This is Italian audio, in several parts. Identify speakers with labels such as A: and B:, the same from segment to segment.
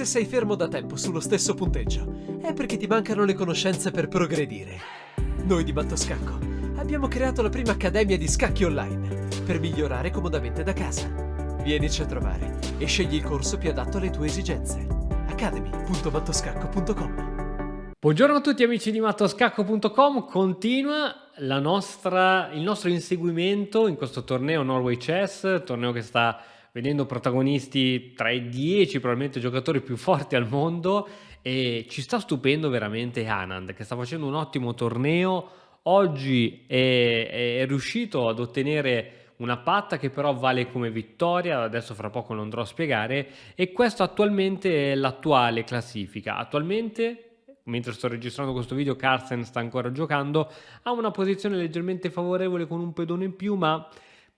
A: Se sei fermo da tempo sullo stesso punteggio, è perché ti mancano le conoscenze per progredire. Noi di Mattoscacco abbiamo creato la prima accademia di scacchi online per migliorare comodamente da casa. Vienici a trovare e scegli il corso più adatto alle tue esigenze. academy.mattoscacco.com.
B: Buongiorno a tutti amici di mattoscacco.com, continua il nostro inseguimento in questo torneo Norway Chess, torneo che sta vedendo protagonisti tra i 10 probabilmente giocatori più forti al mondo, e ci sta stupendo veramente Anand, che sta facendo un ottimo torneo. Oggi è riuscito ad ottenere una patta che però vale come vittoria, adesso fra poco lo andrò a spiegare, e questo attualmente è l'attuale classifica. Attualmente, mentre sto registrando questo video, Carlsen sta ancora giocando, ha una posizione leggermente favorevole con un pedone in più, ma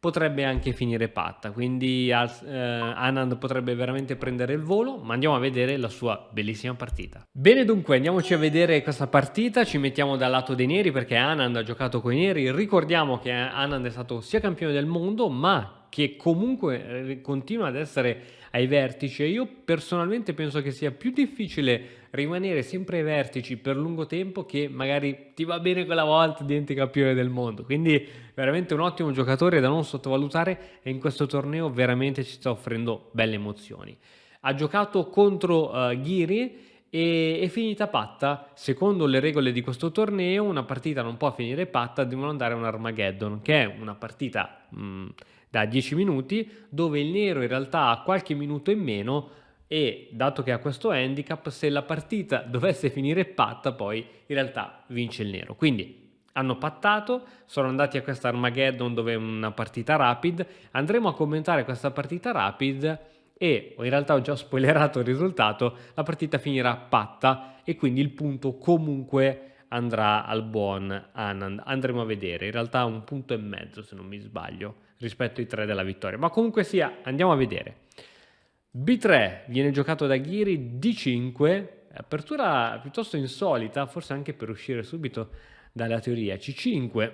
B: potrebbe anche finire patta, quindi Anand potrebbe veramente prendere il volo, ma andiamo a vedere la sua bellissima partita. Bene, dunque andiamoci a vedere questa partita, ci mettiamo dal lato dei neri perché Anand ha giocato con i neri. Ricordiamo che Anand è stato sia campione del mondo, ma che comunque continua ad essere ai vertici, e io personalmente penso che sia più difficile rimanere sempre ai vertici per lungo tempo che magari ti va bene quella volta diventi campione del mondo. Quindi veramente un ottimo giocatore da non sottovalutare, e in questo torneo veramente ci sta offrendo belle emozioni. Ha giocato contro Ghiri e è finita patta. Secondo le regole di questo torneo una partita non può finire patta, devono andare a un Armageddon, che è una partita da 10 minuti dove il nero in realtà ha qualche minuto in meno, e dato che ha questo handicap, se la partita dovesse finire patta poi in realtà vince il nero. Quindi hanno pattato, sono andati a questa Armageddon dove è una partita rapid, andremo a commentare questa partita rapid e in realtà ho già spoilerato il risultato, la partita finirà patta e quindi il punto comunque andrà al buon Anand. Andremo a vedere, in realtà 1,5 punti se non mi sbaglio rispetto ai 3 della vittoria, ma comunque sia andiamo a vedere. B3 viene giocato da Ghiri, D5, apertura piuttosto insolita, forse anche per uscire subito dalla teoria. C5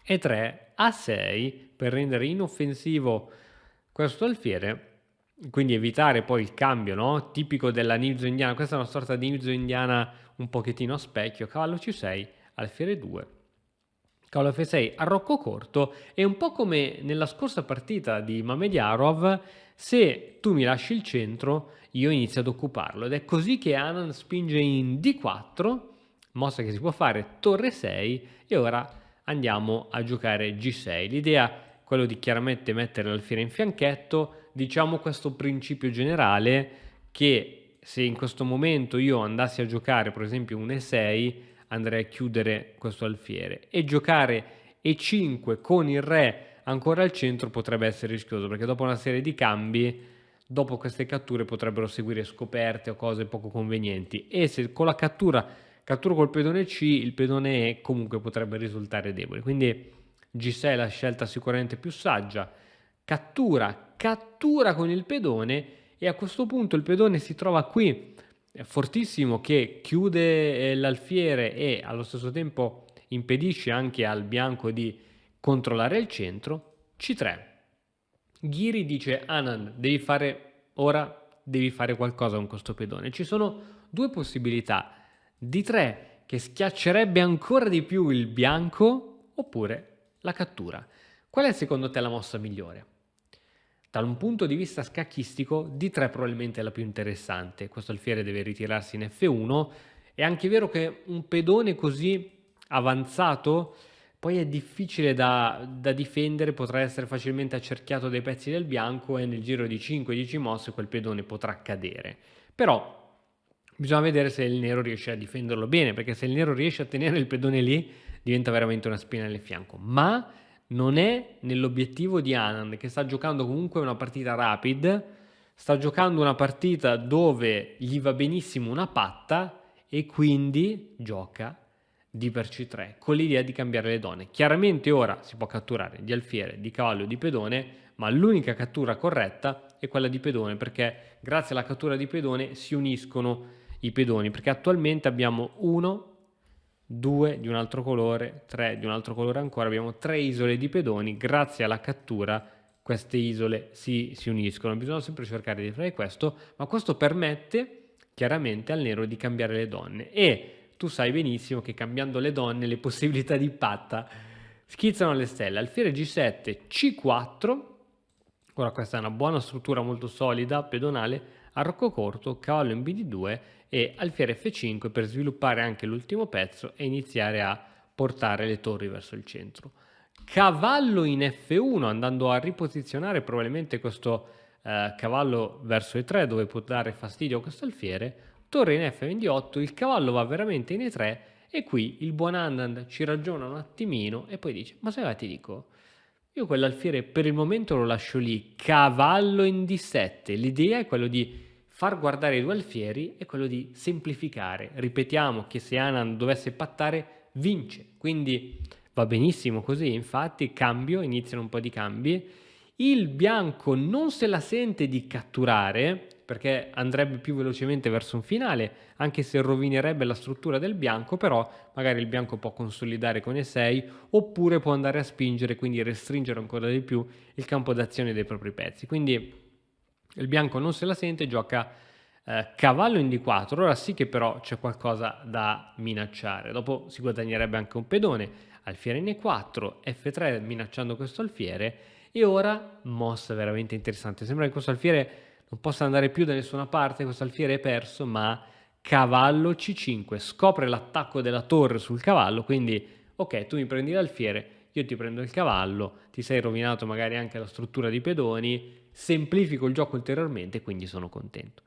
B: e 3, A6 per rendere inoffensivo questo alfiere, quindi evitare poi il cambio, no? Tipico della Nizzo indiana. Questa è una sorta di Nizzo indiana un pochettino a specchio. Cavallo C6, alfiere 2, cavallo F6 a rocco corto, e un po' come nella scorsa partita di Mamediarov, se tu mi lasci il centro io inizio ad occuparlo, ed è così che Anand spinge in D4, mossa che si può fare torre 6, e ora andiamo a giocare G6. L'idea è quello di chiaramente mettere l'alfiere in fianchetto, diciamo questo principio generale che se in questo momento io andassi a giocare per esempio un E6 andrei a chiudere questo alfiere, e giocare E5 con il re ancora al centro potrebbe essere rischioso, perché dopo una serie di cambi, dopo queste catture potrebbero seguire scoperte o cose poco convenienti, e se con la catturo col pedone C, il pedone E comunque potrebbe risultare debole. Quindi G6 è la scelta sicuramente più saggia. Cattura con il pedone, e a questo punto il pedone si trova qui fortissimo che chiude l'alfiere e allo stesso tempo impedisce anche al bianco di controllare il centro. C3. Ghiri dice: Anand, devi fare qualcosa con questo pedone. Ci sono due possibilità: D3 che schiaccerebbe ancora di più il bianco, oppure la cattura. Qual è secondo te la mossa migliore? Da un punto di vista scacchistico D3 probabilmente è la più interessante. Questo alfiere deve ritirarsi in F1. È anche vero che un pedone così avanzato poi è difficile da difendere, potrà essere facilmente accerchiato dai pezzi del bianco, e nel giro di 5-10 mosse quel pedone potrà cadere. Però bisogna vedere se il nero riesce a difenderlo bene, perché se il nero riesce a tenere il pedone lì diventa veramente una spina nel fianco. Ma non è nell'obiettivo di Anand, che sta giocando comunque una partita rapid, sta giocando una partita dove gli va benissimo una patta, e quindi gioca D per C3 con l'idea di cambiare le donne. Chiaramente ora si può catturare di alfiere, di cavallo e di pedone, ma l'unica cattura corretta è quella di pedone, perché grazie alla cattura di pedone si uniscono i pedoni, perché attualmente abbiamo 1, 2 di un altro colore, 3 di un altro colore ancora, abbiamo 3 isole di pedoni grazie alla cattura queste isole si uniscono. Bisogna sempre cercare di fare questo, ma questo permette chiaramente al nero di cambiare le donne, e tu sai benissimo che cambiando le donne le possibilità di patta schizzano alle stelle. Alfiere G7, C4, ora questa è una buona struttura molto solida, pedonale, arco corto, cavallo in BD2 e alfiere F5 per sviluppare anche l'ultimo pezzo e iniziare a portare le torri verso il centro. Cavallo in F1, andando a riposizionare probabilmente questo cavallo verso E3, dove può dare fastidio a questo alfiere. Torre in F28, il cavallo va veramente in E3 e qui il buon Anand ci ragiona un attimino e poi dice: ma sai cosa ti dico? Io quell'alfiere per il momento lo lascio lì, cavallo in D7. L'idea è quello di far guardare i due alfieri e quello di semplificare. Ripetiamo che se Anand dovesse pattare, vince, quindi va benissimo così. Infatti iniziano un po' di cambi. Il bianco non se la sente di catturare perché andrebbe più velocemente verso un finale, anche se rovinerebbe la struttura del bianco, però magari il bianco può consolidare con E6 oppure può andare a spingere, quindi restringere ancora di più il campo d'azione dei propri pezzi. Quindi il bianco non se la sente, gioca cavallo in D4. Ora sì che però c'è qualcosa da minacciare, dopo si guadagnerebbe anche un pedone. Alfiere in E4, F3 minacciando questo alfiere, e ora mossa veramente interessante. Sembra che questo alfiere non possa andare più da nessuna parte, questo alfiere è perso, ma cavallo C5 scopre l'attacco della torre sul cavallo, quindi ok, tu mi prendi l'alfiere, io ti prendo il cavallo, ti sei rovinato magari anche la struttura di pedoni, semplifico il gioco ulteriormente, quindi sono contento.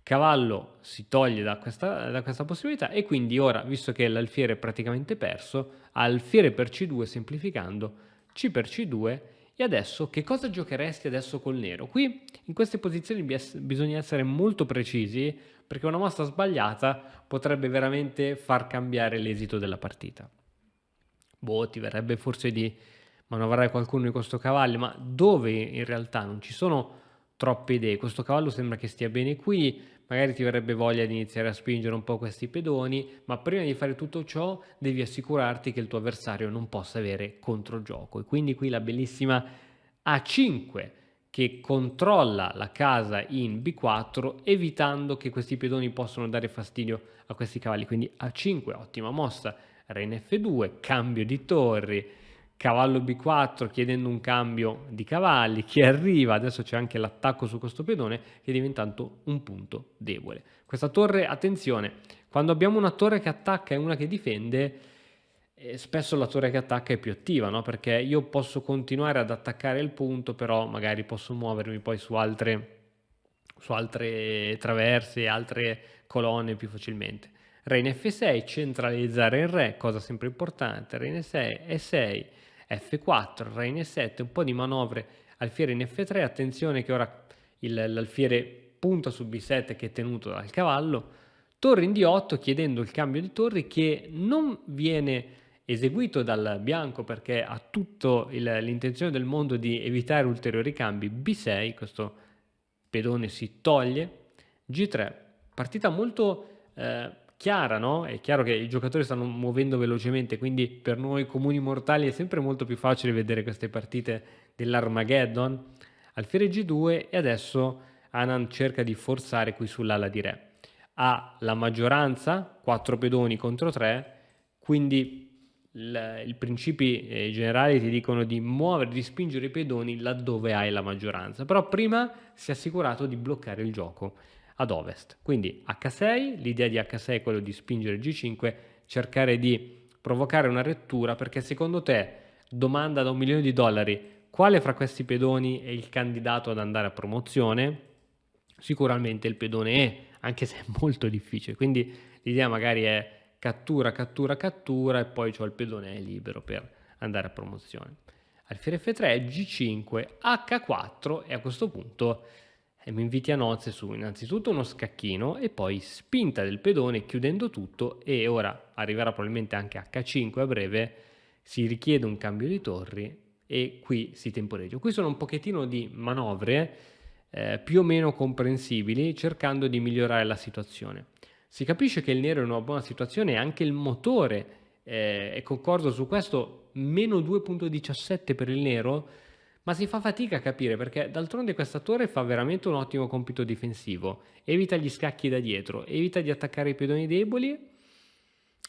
B: Cavallo si toglie da questa possibilità e quindi ora, visto che l'alfiere è praticamente perso, alfiere per C2 semplificando, C per C2. E adesso che cosa giocheresti adesso col nero? Qui in queste posizioni bisogna essere molto precisi, perché una mossa sbagliata potrebbe veramente far cambiare l'esito della partita. Ti verrebbe forse di manovrare qualcuno di questo cavallo, ma dove in realtà non ci sono troppe idee. Questo cavallo sembra che stia bene qui, magari ti verrebbe voglia di iniziare a spingere un po' questi pedoni, ma prima di fare tutto ciò devi assicurarti che il tuo avversario non possa avere controgioco. E quindi qui la bellissima A5 che controlla la casa in B4, evitando che questi pedoni possano dare fastidio a questi cavalli. Quindi A5, ottima mossa. Re in F2, cambio di torri, cavallo B4 chiedendo un cambio di cavalli che arriva. Adesso c'è anche l'attacco su questo pedone che diventa un punto debole. Questa torre, attenzione, quando abbiamo una torre che attacca e una che difende, spesso la torre che attacca è più attiva, no? Perché io posso continuare ad attaccare il punto, però magari posso muovermi poi su altre traverse, altre colonne più facilmente. Re in F6, centralizzare il re, cosa sempre importante. Re in E6, E6, F4, Re in E7, un po' di manovre, alfiere in F3, attenzione che ora l'alfiere punta su B7 che è tenuto dal cavallo, torre in D8 chiedendo il cambio di torri che non viene eseguito dal bianco perché ha tutta l'intenzione del mondo di evitare ulteriori cambi. B6, questo pedone si toglie, G3, partita molto chiara, no? È chiaro che i giocatori stanno muovendo velocemente, quindi per noi comuni mortali è sempre molto più facile vedere queste partite dell'Armageddon. Alfiere G2 e adesso Anand cerca di forzare qui sull'ala di re. Ha la maggioranza, 4 pedoni contro 3, quindi i principi generali ti dicono di muovere, di spingere i pedoni laddove hai la maggioranza, però prima si è assicurato di bloccare il gioco ad ovest. Quindi H6, l'idea di H6 è quello di spingere G5, cercare di provocare una rettura, perché secondo te, domanda da $1 milione, quale fra questi pedoni è il candidato ad andare a promozione? Sicuramente il pedone E, anche se è molto difficile, quindi l'idea magari è cattura, cattura, cattura e poi c'ho il pedone E libero per andare a promozione. Alfiere F3, G5, H4 e a questo punto mi inviti a nozze su innanzitutto uno scacchino e poi spinta del pedone chiudendo tutto, e ora arriverà probabilmente anche H5 a breve, si richiede un cambio di torri e qui si temporeggia. Qui sono un pochettino di manovre più o meno comprensibili, cercando di migliorare la situazione. Si capisce che il nero è in una buona situazione e anche il motore, e concordo su questo, meno 2.17 per il nero, Ma si fa fatica a capire perché d'altronde questa torre fa veramente un ottimo compito difensivo, evita gli scacchi da dietro, evita di attaccare i pedoni deboli.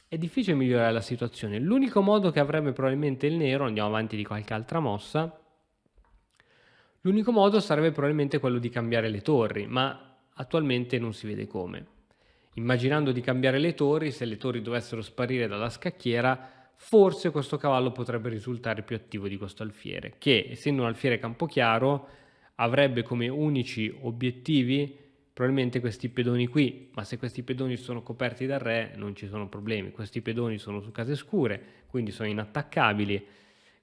B: È difficile migliorare la situazione. L'unico modo che avrebbe probabilmente il nero, andiamo avanti di qualche altra mossa, l'unico modo sarebbe probabilmente quello di cambiare le torri, ma attualmente non si vede come. Immaginando di cambiare le torri, se le torri dovessero sparire dalla scacchiera, forse questo cavallo potrebbe risultare più attivo di questo alfiere, che essendo un alfiere campochiaro avrebbe come unici obiettivi probabilmente questi pedoni qui, ma se questi pedoni sono coperti dal re non ci sono problemi, questi pedoni sono su case scure, quindi sono inattaccabili,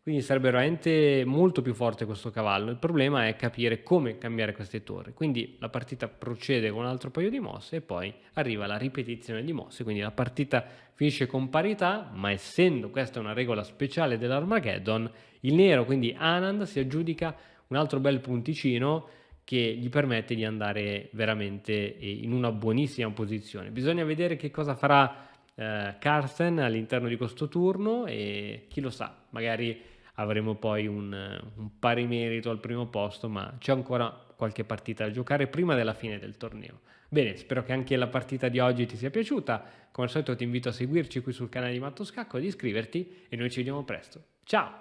B: quindi sarebbe veramente molto più forte questo cavallo. Il problema è capire come cambiare queste torri. Quindi la partita procede con un altro paio di mosse e poi arriva la ripetizione di mosse. Quindi la partita finisce con parità, ma essendo questa una regola speciale dell'Armageddon, il nero, quindi Anand, si aggiudica un altro bel punticino che gli permette di andare veramente in una buonissima posizione. Bisogna vedere che cosa farà Carsten all'interno di questo turno e chi lo sa, magari avremo poi un pari merito al primo posto, ma c'è ancora qualche partita da giocare prima della fine del torneo. Bene, spero che anche la partita di oggi ti sia piaciuta. Come al solito ti invito a seguirci qui sul canale di Matto Scacco, ad iscriverti e noi ci vediamo presto. Ciao!